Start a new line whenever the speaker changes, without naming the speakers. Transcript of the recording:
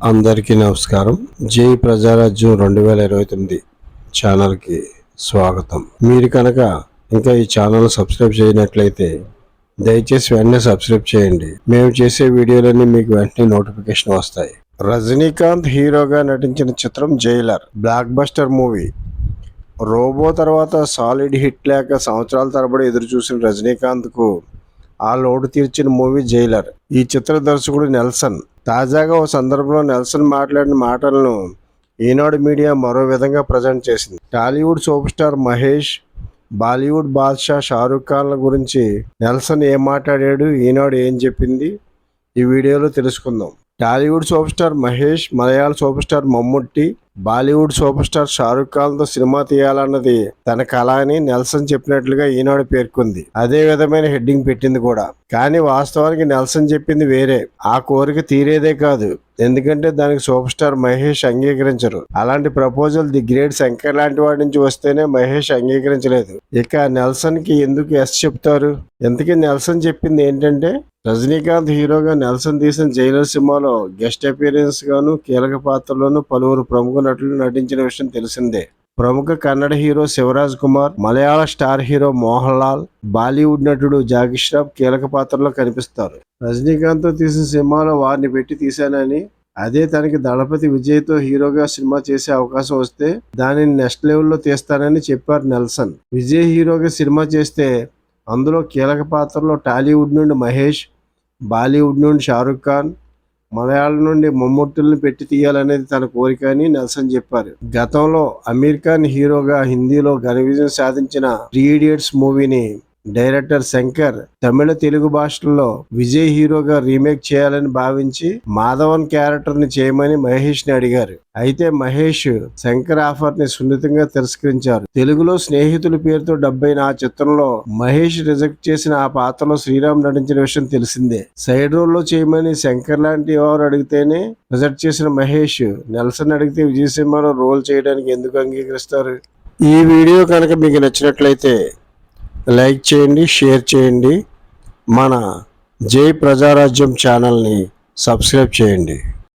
అందరికీ నమస్కారం. జై ప్రజారాజ్యం 2029 ఛానల్కి స్వాగతం. మీరు కనుక ఇంకా ఈ ఛానల్ సబ్స్క్రైబ్ చేయనట్లయితే దయచేసి వెంటనే సబ్స్క్రైబ్ చేయండి. మేము చేసే వీడియోలన్నీ మీకు వెంటనే నోటిఫికేషన్ వస్తాయి. రజనీకాంత్ హీరోగా నటించిన చిత్రం Jailer blockbuster movie. Robo తర్వాత సాలిడ్ హిట్ లేక సంవత్సరాల తరబడి ఎదురు చూసిన రజనీకాంత్కు ఆ లోటు తీర్చిన మూవీ జైలర్. ఈ చిత్ర దర్శకుడు నెల్సన్. తాజాగా ఓ సందర్భంలో నెల్సన్ మాట్లాడిన మాటలను ఈనాడు మీడియా మరో విధంగా ప్రజెంట్ చేసింది. టాలీవుడ్ సూపర్ స్టార్ మహేష్, బాలీవుడ్ బాద్షా షారూఖ్ ఖాన్ల గురించి నెల్సన్ ఏం మాట్లాడాడు, ఈనాడు ఏం చెప్పింది, ఈ వీడియోలో తెలుసుకుందాం. టాలీవుడ్ సూపర్ స్టార్ మహేష్, మలయాళ super star Mammootty, Bollywood super star Shahrukh ఖాన్తో సినిమా తీయాలన్నది తన కళ అని నెల్సన్ చెప్పినట్లుగా ఈనాడు పేర్కొంది. అదే విధమైన హెడ్డింగ్ పెట్టింది కూడా. కానీ వాస్తవానికి నెల్సన్ చెప్పింది వేరే. ఆ కోరిక తీరేదే కాదు, ఎందుకంటే దానికి సూపర్ స్టార్ మహేష్ అంగీకరించరు. అలాంటి ప్రపోజల్ ది గ్రేట్ శంకర్ లాంటి వాడి నుంచి వస్తేనే మహేష్ అంగీకరించలేదు. ఇక నెల్సన్ కి ఎందుకు ఎస్ చెప్తారు? ఇంతకీ నెల్సన్ చెప్పింది ఏంటంటే, రజనీకాంత్ హీరోగా నెల్సన్ తీసిన జైలర్ సినిమాలో గెస్ట్ అపియరెన్స్ గాను కీలక పాత్రలోనూ పలువురు ప్రముఖ నటులు నటించిన విషయం తెలిసిందే. ప్రముఖ కన్నడ హీరో శివరాజ్ కుమార్, మలయాళ స్టార్ హీరో మోహన్ లాల్, బాలీవుడ్ నటుడు జాకీ ష్రాఫ్ కీలక పాత్రలో కనిపిస్తారు. రజనీకాంత్ తో తీసిన సినిమాలో వారిని పెట్టి తీశానని, అదే తనకి దళపతి విజయ్తో హీరోగా సినిమా చేసే అవకాశం వస్తే దానిని నెక్స్ట్ లెవెల్లో తీస్తానని చెప్పారు నెల్సన్. విజయ్ హీరోగా సినిమా చేస్తే అందులో కీలక పాత్రలో టాలీవుడ్ నుండి మహేష్, బాలీవుడ్ నుండి షారూఖ్ ఖాన్, మలయాళం నుండి మమ్ముట్టుల్ని పెట్టి తీయాలనేది తన కోరిక అని నెల్సన్ చెప్పారు. గతంలో అమీర్ ఖాన్ హీరోగా హిందీలో ఘన విజయం సాధించిన 3 Idiots మూవీని డైరెక్టర్ శంకర్ తమిళ, తెలుగు భాషల్లో విజయ్ హీరోగా రీమేక్ చేయాలని భావించి మాధవన్ క్యారెక్టర్ ని చేయమని మహేష్ ని అడిగారు. అయితే మహేష్ శంకర్ ఆఫర్ ని సున్నితంగా తిరస్కరించారు. తెలుగులో స్నేహితుల పేరుతో డబ్బైన ఆ చిత్రంలో మహేష్ రిజెక్ట్ చేసిన ఆ పాత్రలో శ్రీరామ్ నటించిన విషయం తెలిసిందే. సైడ్ రోల్ లో చేయమని శంకర్ లాంటి వారు అడిగితేనే రిజెక్ట్ చేసిన మహేష్ నెల్సన్ అడిగితే విజయ్ సినిమాలో రోల్ చేయడానికి ఎందుకు అంగీకరిస్తారు? ఈ వీడియో కనుక మీకు నచ్చినట్లయితే లైక్ చేయండి, షేర్ చేయండి. మన జై ప్రజారాజ్యం ఛానల్ని సబ్స్క్రైబ్ చేయండి.